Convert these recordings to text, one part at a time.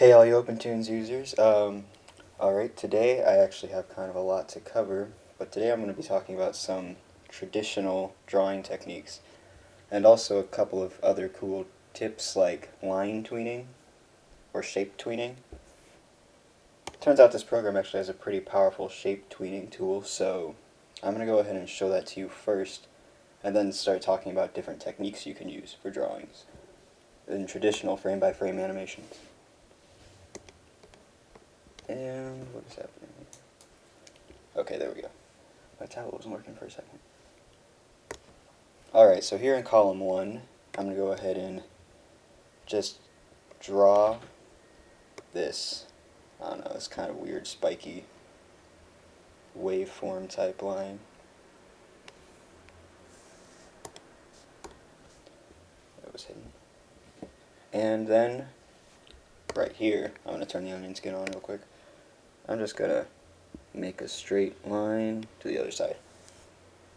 Hey all you OpenToonz users. Alright, today I actually have kind of a lot to cover, but today I'm going to be talking about some traditional drawing techniques, and also a couple of other cool tips like line tweening, or shape tweening. Turns out this program actually has a pretty powerful shape tweening tool, so I'm going to go ahead and show that to you first, and then start talking about different techniques you can use for drawings in traditional frame-by-frame animations. And what is happening here? Okay, there we go. My tablet wasn't working for a second. Alright, so here in column 1, I'm going to go ahead and just draw this. I don't know, it's kind of weird, spiky waveform type line. It was hidden. And then, right here, I'm going to turn the onion skin on real quick. I'm just going to make a straight line to the other side.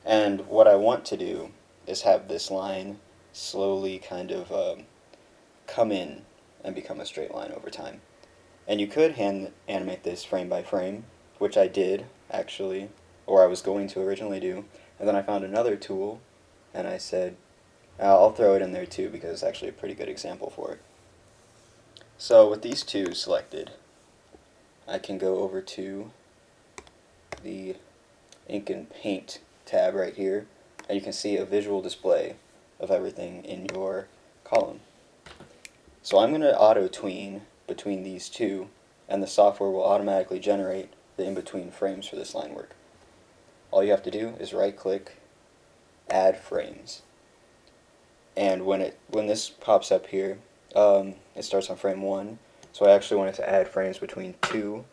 And what I want to do is have this line slowly kind of come in and become a straight line over time. And you could hand animate this frame by frame, which I did actually, or I was going to originally do, and then I found another tool and I said, I'll throw it in there too because it's actually a pretty good example for it. So with these two selected, I can go over to the Ink and Paint tab right here, and you can see a visual display of everything in your column. So I'm going to auto-tween between these two, and the software will automatically generate the in-between frames for this line work. All you have to do is right-click, Add Frames. And when this pops up here, it starts on frame 1, so I actually wanted to add frames between 2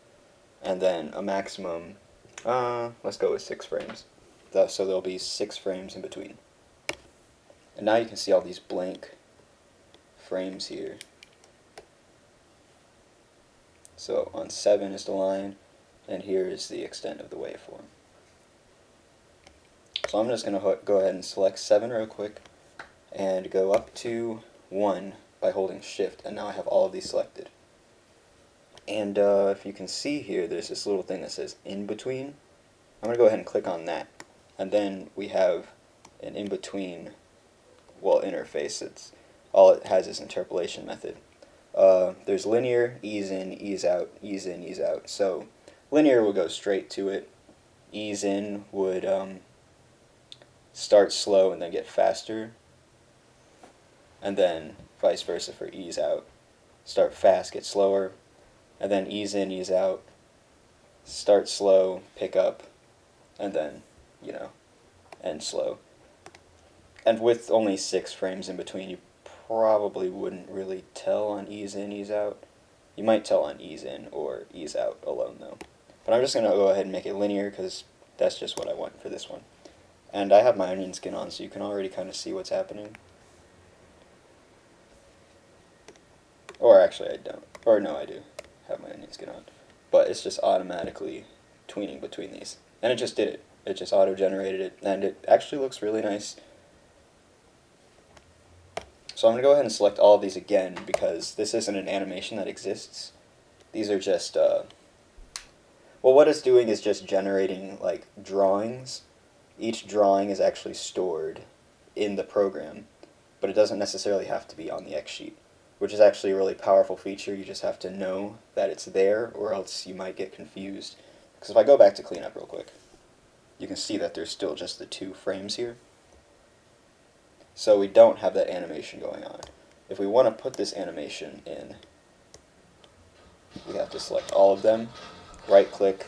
and then a maximum, let's go with 6 frames. So there'll be 6 frames in between. And now you can see all these blank frames here. So on 7 is the line, and here is the extent of the waveform. So I'm just going to go ahead and select 7 real quick, and go up to 1 by holding Shift, and now I have all of these selected. And if you can see here, there's this little thing that says in between. I'm going to go ahead and click on that, and then we have an in between, well, interface. It's all it has is interpolation method. There's linear, ease in, ease out, ease in, ease out. So linear would go straight to it. Ease in would start slow and then get faster, and then vice versa for ease out. Start fast, get slower, and then ease in, ease out, start slow, pick up, and then, end slow. And with only 6 frames in between, you probably wouldn't really tell on ease in, ease out. You might tell on ease in or ease out alone though. But I'm just going to go ahead and make it linear because that's just what I want for this one. And I have my onion skin on, so you can already kind of see what's happening. Or actually I don't. Or no, I do have my onion skin on. But it's just automatically tweening between these. And it just did it. It just auto-generated it, and it actually looks really nice. So I'm going to go ahead and select all of these again because this isn't an animation that exists. These are just, well, what it's doing is just generating like drawings. Each drawing is actually stored in the program, but it doesn't necessarily have to be on the XSheet, which is actually a really powerful feature. You just have to know that it's there, or else you might get confused. Because if I go back to cleanup real quick, you can see that there's still just the 2 frames here. So we don't have that animation going on. If we want to put this animation in, we have to select all of them, right-click,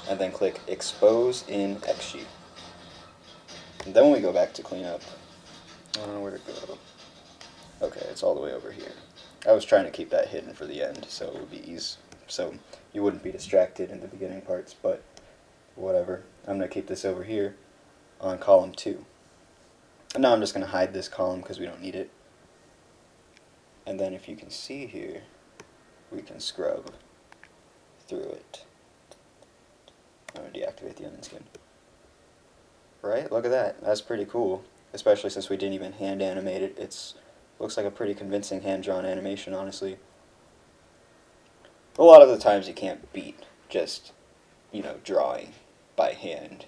and then click Expose in XSheet. And then when we go back to cleanup, where'd it go? Okay, it's all the way over here. I was trying to keep that hidden for the end, so it would be easy, so you wouldn't be distracted in the beginning parts, but whatever. I'm going to keep this over here on column 2. And now I'm just going to hide this column because we don't need it. And then if you can see here, we can scrub through it. I'm going to deactivate the onion skin. Right? Look at that. That's pretty cool. Especially since we didn't even hand animate it. Looks like a pretty convincing hand-drawn animation, honestly. a lot of the times you can't beat just, drawing by hand,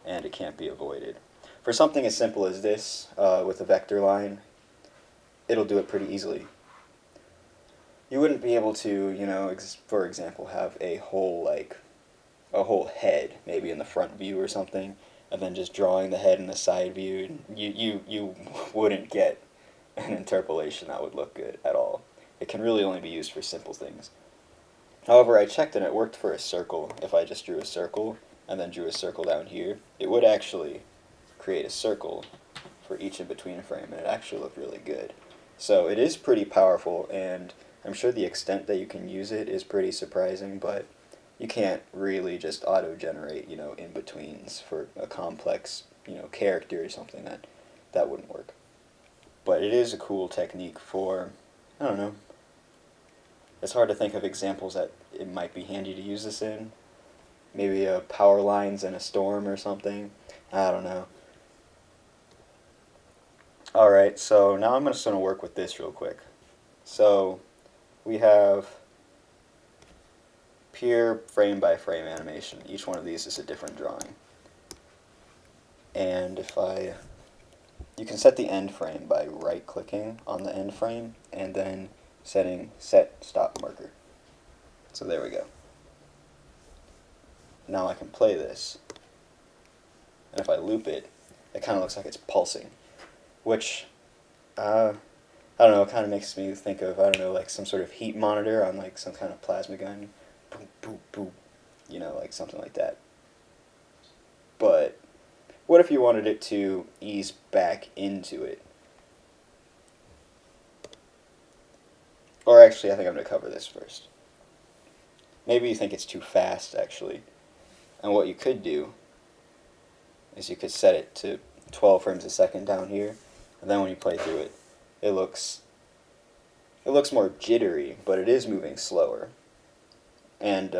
and it can't be avoided. For something as simple as this, with a vector line, it'll do it pretty easily. You wouldn't be able to, for example, have a whole head, maybe in the front view or something, and then just drawing the head in the side view. You wouldn't get an interpolation that would look good at all. It can really only be used for simple things. However, I checked and it worked for a circle. If I just drew a circle and then drew a circle down here, it would actually create a circle for each in-between frame, and it actually looked really good. So it is pretty powerful, and I'm sure the extent that you can use it is pretty surprising, but you can't really just auto-generate, in-betweens for a complex, character or something. That wouldn't work. But it is a cool technique for, I don't know, it's hard to think of examples that it might be handy to use this in. Maybe power lines in a storm or something. I don't know. Alright, so now I'm just going to work with this real quick. So we have pure frame by frame animation. Each one of these is a different drawing. And you can set the end frame by right clicking on the end frame and then setting set stop marker. So there we go. Now I can play this, and if I loop it, it kind of looks like it's pulsing, which I don't know, it kind of makes me think of, I don't know, like some sort of heat monitor on like some kind of plasma gun. Boom, boom, boom. Like something like that. But what if you wanted it to ease back into it? Or actually, I think I'm going to cover this first. Maybe you think it's too fast, actually. And what you could do is you could set it to 12 frames a second down here, and then when you play through it, it looks more jittery, but it is moving slower. And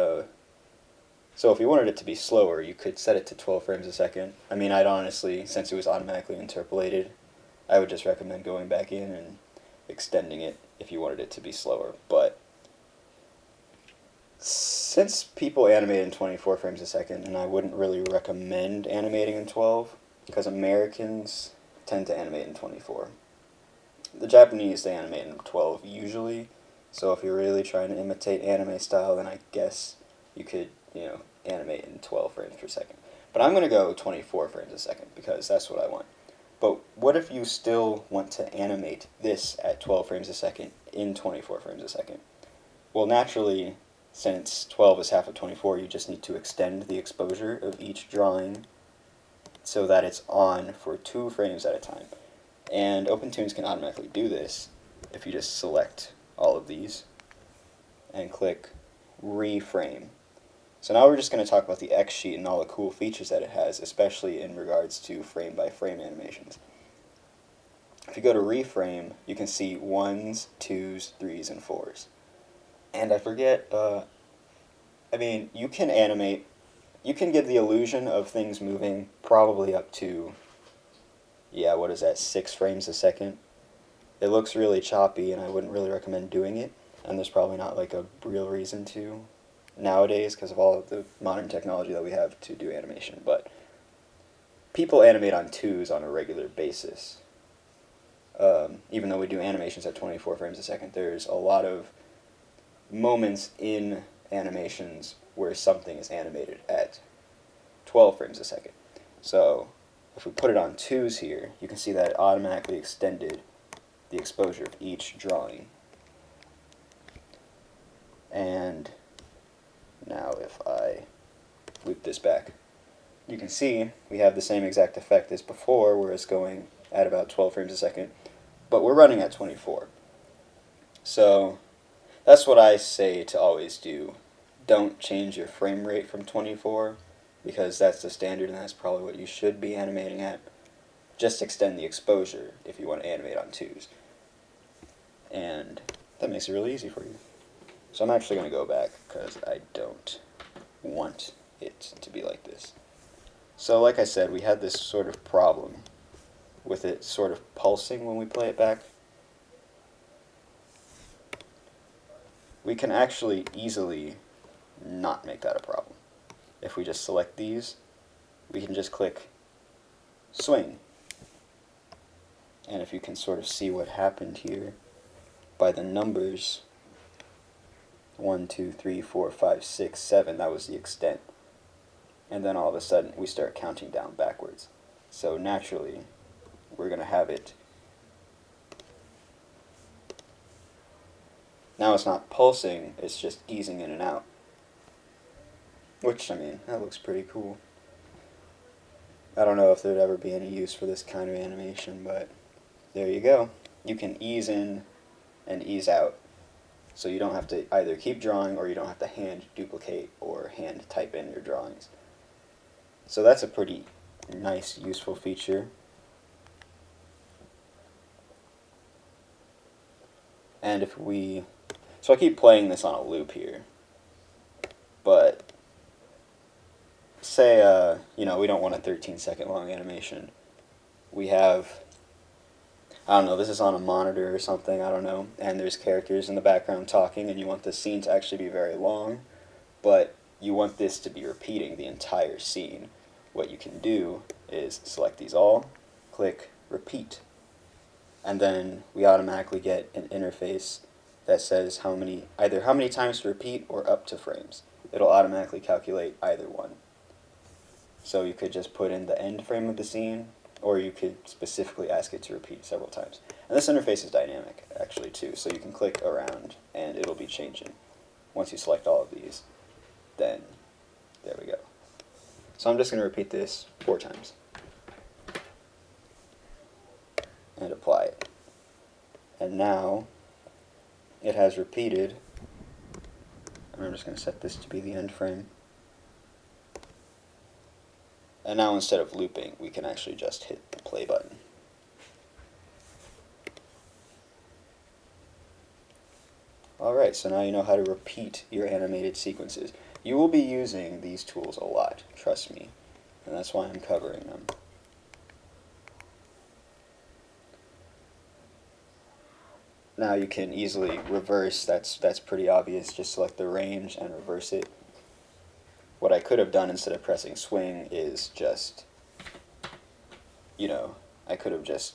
so if you wanted it to be slower, you could set it to 12 frames a second. I mean, I'd honestly, since it was automatically interpolated, I would just recommend going back in and extending it if you wanted it to be slower. But since people animate in 24 frames a second, and I wouldn't really recommend animating in 12, because Americans tend to animate in 24. The Japanese, they animate in 12 usually, so if you're really trying to imitate anime style, then I guess you could, animate in 12 frames per second. But I'm going to go 24 frames a second, because that's what I want. But what if you still want to animate this at 12 frames a second in 24 frames a second? Well, naturally, since 12 is half of 24, you just need to extend the exposure of each drawing so that it's on for 2 frames at a time. And OpenToonz can automatically do this if you just select all of these and click reframe. So now we're just going to talk about the XSheet and all the cool features that it has, especially in regards to frame by frame animations. If you go to reframe, you can see 1s, 2s, 3s, and 4s. And I forget, you can animate, you can give the illusion of things moving probably up to, 6 frames a second. It looks really choppy, and I wouldn't really recommend doing it, and there's probably not like a real reason to nowadays because of all of the modern technology that we have to do animation. But people animate on 2s on a regular basis. Even though we do animations at 24 frames a second, there's a lot of moments in animations where something is animated at 12 frames a second. So if we put it on 2s here, you can see that it automatically extended the exposure of each drawing. And now if I loop this back, you can see we have the same exact effect as before, where it's going at about 12 frames a second, but we're running at 24. So that's what I say to always do. Don't change your frame rate from 24, because that's the standard and that's probably what you should be animating at. Just extend the exposure if you want to animate on 2s. And that makes it really easy for you. So I'm actually going to go back because I don't want it to be like this. So like I said, we had this sort of problem with it sort of pulsing when we play it back. we can actually easily not make that a problem. If we just select these, we can just click swing. And if you can sort of see what happened here by the numbers, 1, 2, 3, 4, 5, 6, 7, that was the extent. And then all of a sudden we start counting down backwards. So naturally, we're going to have it. Now it's not pulsing, it's just easing in and out. Which, I mean, that looks pretty cool. I don't know if there'd ever be any use for this kind of animation, but there you go. You can ease in and ease out. So you don't have to either keep drawing, or you don't have to hand duplicate or hand type in your drawings. So that's a pretty nice, useful feature. And if we... So I keep playing this on a loop here. But say, you know, we don't want a 13-second long animation. We have, I don't know, this is on a monitor or something, I don't know, and there's characters in the background talking, and you want the scene to actually be very long, but you want this to be repeating the entire scene. What you can do is select these all, click repeat, and then we automatically get an interface that says either how many times to repeat or up to frames. It'll automatically calculate either one. So you could just put in the end frame of the scene, or you could specifically ask it to repeat several times. And this interface is dynamic, actually, too, so you can click around and it'll be changing. Once you select all of these, then there we go. So I'm just going to repeat this 4 times. And apply it. And now it has repeated, and I'm just going to set this to be the end frame. And now instead of looping, we can actually just hit the play button. Alright, so now you know how to repeat your animated sequences. You will be using these tools a lot, trust me, and that's why I'm covering them. Now you can easily reverse, that's pretty obvious, just select the range and reverse it. What I could have done instead of pressing swing is just, you know, I could have just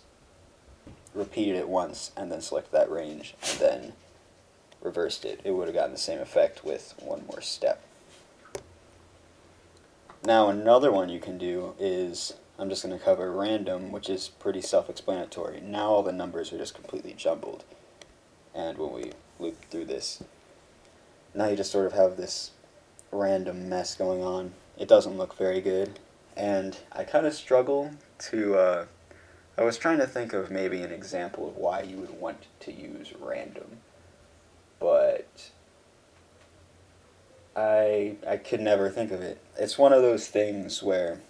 repeated it once and then selected that range and then reversed it. It would have gotten the same effect with one more step. Now another one you can do is, I'm just going to cover random, which is pretty self-explanatory. Now all the numbers are just completely jumbled. And when we loop through this, now you just sort of have this random mess going on. It doesn't look very good, and I kind of struggle to, I was trying to think of maybe an example of why you would want to use random, but I could never think of it. It's one of those things where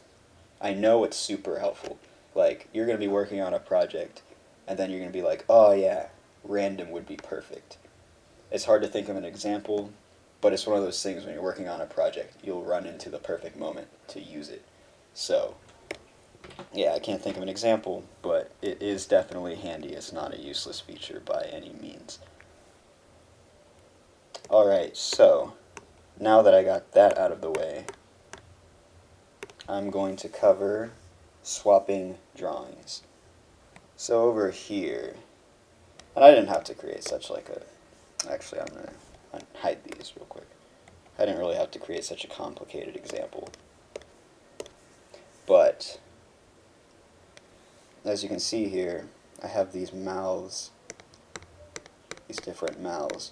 I know it's super helpful. Like, you're going to be working on a project, and then you're going to be like, oh yeah, random would be perfect. It's hard to think of an example, but it's one of those things when you're working on a project, you'll run into the perfect moment to use it. So, yeah, I can't think of an example, but it is definitely handy. It's not a useless feature by any means. Alright, so, now that I got that out of the way, I'm going to cover swapping drawings. So over here, and I didn't have to create such like a, actually I'm going to hide these real quick. I didn't really have to create such a complicated example. But, as you can see here, I have these mouths, these different mouths.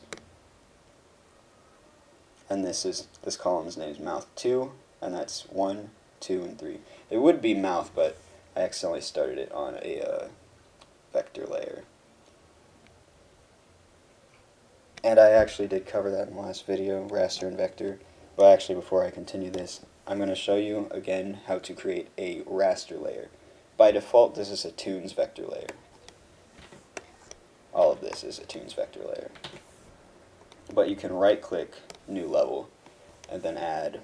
And this column's name is mouth 2, and that's 1, 2, and 3. It would be mouth, but I accidentally started it on a vector layer. And I actually did cover that in the last video, raster and vector. But actually, before I continue this, I'm going to show you again how to create a raster layer. By default, this is a Tweens vector layer. All of this is a Tweens vector layer. But you can right-click, new level, and then add,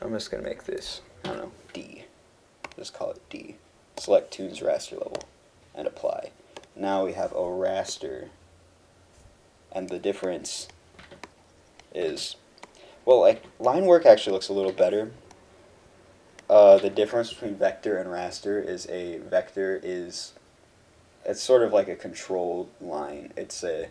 I'm just going to make this, I don't know, D. Just call it D. Select Tweens raster level, and apply. Now we have a raster. And the difference is, well, like, line work actually looks a little better. The difference between vector and raster is a vector is, it's sort of like a controlled line. It's a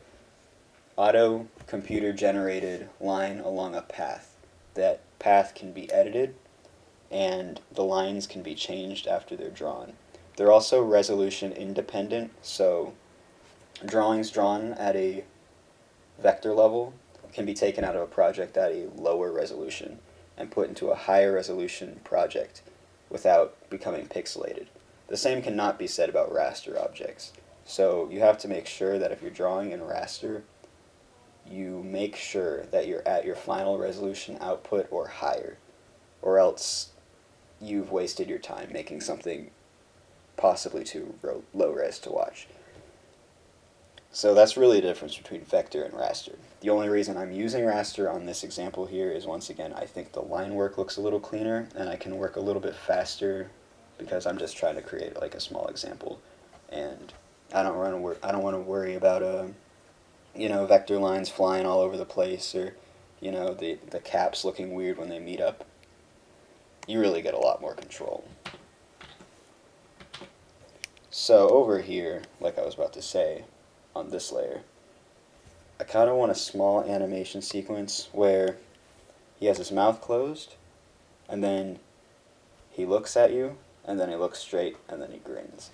auto computer generated line along a path. That path can be edited and the lines can be changed after they're drawn. They're also resolution independent, so drawings drawn at a vector level can be taken out of a project at a lower resolution and put into a higher resolution project without becoming pixelated. The same cannot be said about raster objects. So you have to make sure that if you're drawing in raster, you make sure that you're at your final resolution output or higher, or else you've wasted your time making something possibly too low res to watch. So that's really the difference between vector and raster. The only reason I'm using raster on this example here is, once again, I think the line work looks a little cleaner and I can work a little bit faster because I'm just trying to create like a small example, and I don't want to worry about vector lines flying all over the place, or the caps looking weird when they meet up. You really get a lot more control. So over here, like I was about to say, on this layer, I kind of want a small animation sequence where he has his mouth closed, and then he looks at you, and then he looks straight, and then he grins.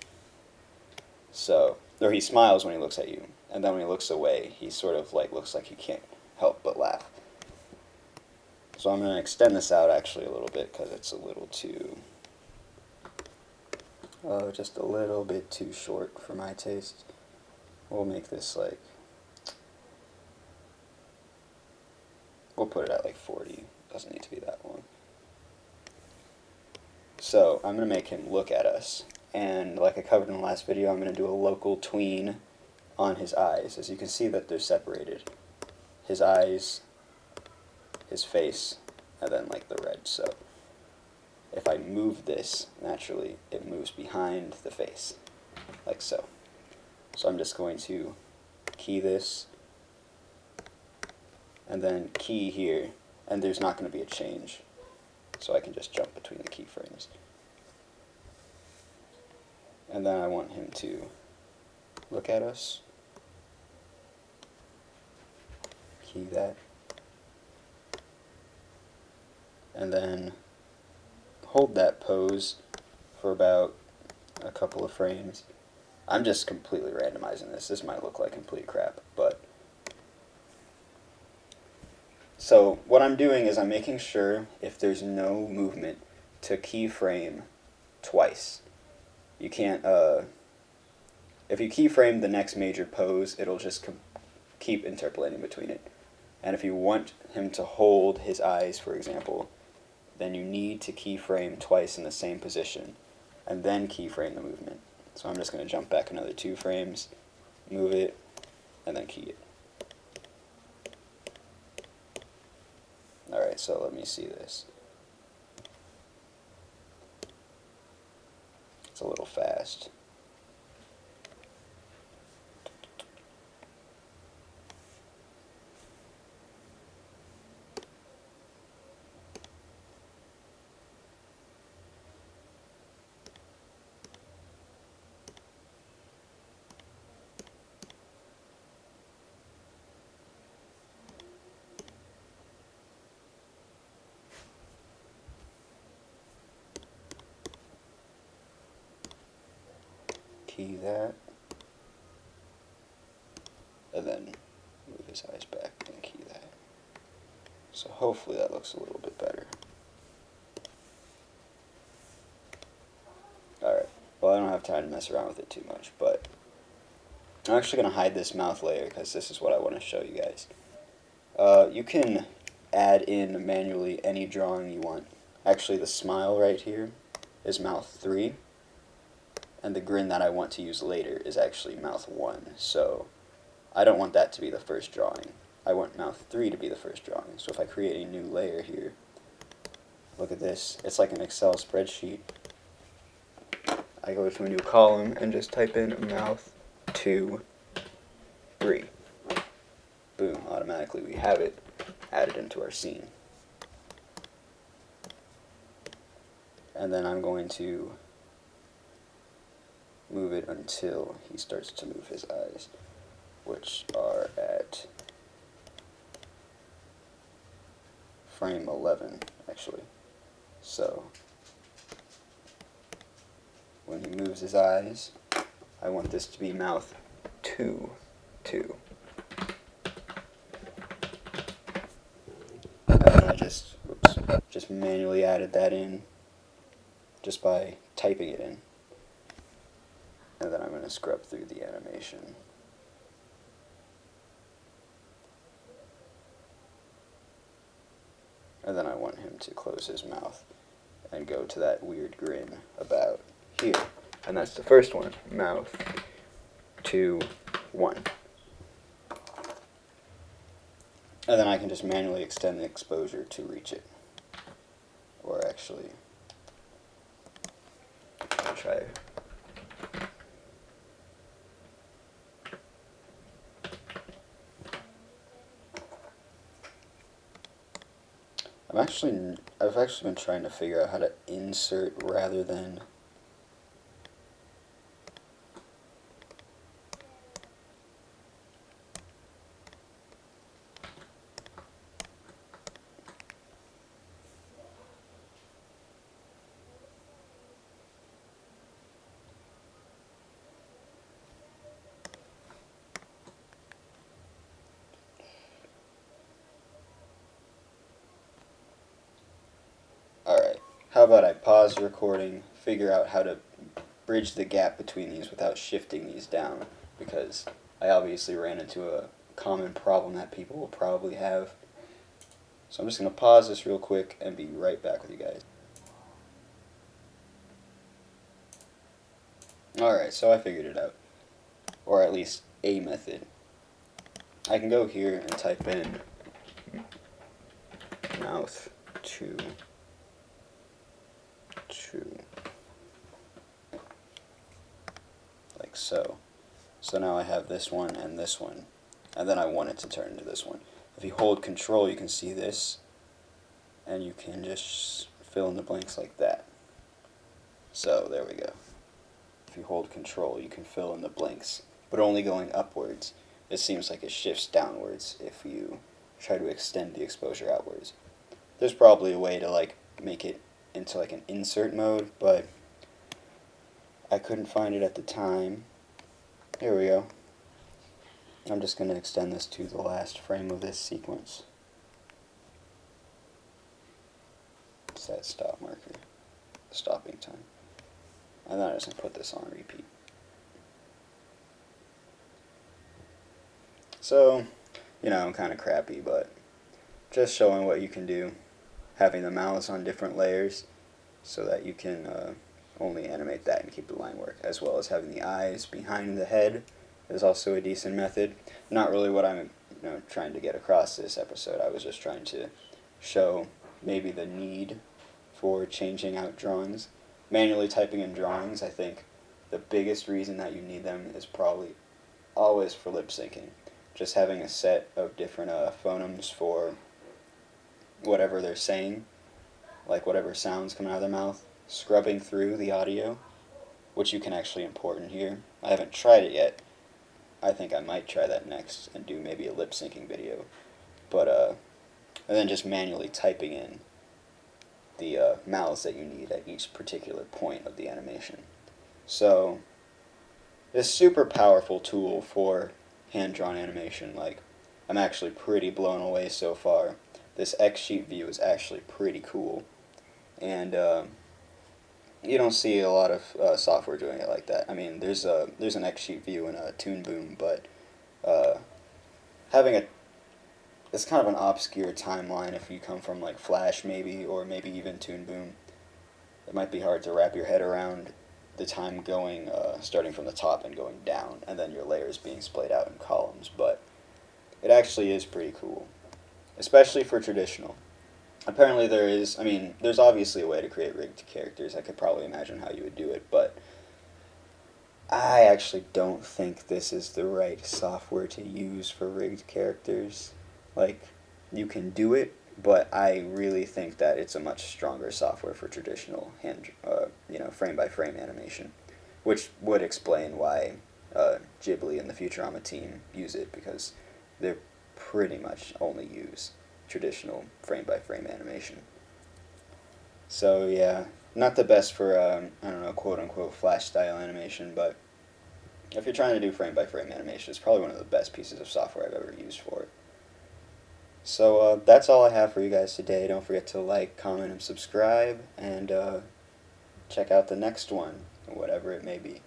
So, or he smiles when he looks at you, and then when he looks away, he sort of like looks like he can't help but laugh. So I'm going to extend this out actually a little bit because it's a little too, just a little bit too short for my taste. We'll make this like, we'll put it at like 40. Doesn't need to be that long. So I'm going to make him look at us. And like I covered in the last video, I'm going to do a local tween on his eyes. As you can see that they're separated. His eyes, his face, and then like the red. So if I move this, naturally it moves behind the face, like so. So I'm just going to key this, and then key here, and there's not going to be a change. So I can just jump between the keyframes. And then I want him to look at us, key that, and then hold that pose for about a couple of frames. I'm just completely randomizing this. This might look like complete crap, but so what I'm doing is I'm making sure if there's no movement to keyframe twice. You can't, if you keyframe the next major pose, it'll just keep interpolating between it. And if you want him to hold his eyes, for example, then you need to keyframe twice in the same position, and then keyframe the movement. So I'm just going to jump back another 2 frames, move it, and then key it. Alright, so let me see this. It's a little fast. Key that, and then move his eyes back and key that. So hopefully that looks a little bit better. Alright, well I don't have time to mess around with it too much, but I'm actually going to hide this mouth layer because this is what I want to show you guys. You can add in manually any drawing you want. Actually, the smile right here is mouth 3. And the grin that I want to use later is actually mouth 1. So I don't want that to be the first drawing. I want mouth 3 to be the first drawing. So if I create a new layer here, look at this. It's like an Excel spreadsheet. I go to a new column and just type in mouth 2, 3. Boom, automatically we have it. added into our scene. And then I'm going to move it until he starts to move his eyes, which are at frame 11, actually. So when he moves his eyes, I want this to be mouth 2, 2. And then I just manually added that in just by typing it in. And then I'm going to scrub through the animation. And then I want him to close his mouth and go to that weird grin about here. And that's the first one, mouth 2, 1. And then I can just manually extend the exposure to reach it. Or actually, I'll try. I've actually been trying to figure out how to insert rather than how about I pause the recording, figure out how to bridge the gap between these without shifting these down, because I obviously ran into a common problem that people will probably have. So I'm just going to pause this real quick and be right back with you guys. Alright, so I figured it out. Or at least a method. I can go here and type in mouth 2, 2, like so. So now I have this one and this one, and then I want it to turn into this one. If you hold control, you can see this, and you can just fill in the blanks like that. So there we go. If you hold control, you can fill in the blanks, but only going upwards. It seems like it shifts downwards if you try to extend the exposure outwards. There's probably a way to like make it into like an insert mode, but I couldn't find it at the time. Here we go. I'm just going to extend this to the last frame of this sequence. It's that stop marker, stopping time. And then I'm just going to put this on repeat. So, I'm kind of crappy, but just showing what you can do. Having the mouths on different layers so that you can only animate that and keep the line work, as well as having the eyes behind the head is also a decent method. Not really what I'm trying to get across this episode. I was just trying to show maybe the need for changing out drawings. Manually typing in drawings, I think the biggest reason that you need them is probably always for lip syncing. Just having a set of different phonemes for whatever they're saying, like whatever sounds coming out of their mouth, scrubbing through the audio, which you can actually import in here. I haven't tried it yet. I think I might try that next and do maybe a lip syncing video. But and then just manually typing in the mouths that you need at each particular point of the animation. So this super powerful tool for hand-drawn animation. Like, I'm actually pretty blown away so far. This XSheet view is actually pretty cool, and you don't see a lot of software doing it like that. I mean, there's an XSheet view in a Toon Boom, but having it's kind of an obscure timeline if you come from like Flash maybe, or maybe even Toon Boom. It might be hard to wrap your head around the time going, starting from the top and going down, and then your layers being splayed out in columns, but it actually is pretty cool, especially for traditional. Apparently there's obviously a way to create rigged characters. I could probably imagine how you would do it, but I actually don't think this is the right software to use for rigged characters. Like, you can do it, but I really think that it's a much stronger software for traditional frame by frame animation, which would explain why Ghibli and the Futurama team use it, because they pretty much only use traditional frame by frame animation. So yeah, not the best for I don't know, quote unquote flash style animation, but if you're trying to do frame by frame animation, it's probably one of the best pieces of software I've ever used for it. So that's all I have for you guys today. Don't forget to like, comment, and subscribe, and check out the next one, whatever it may be.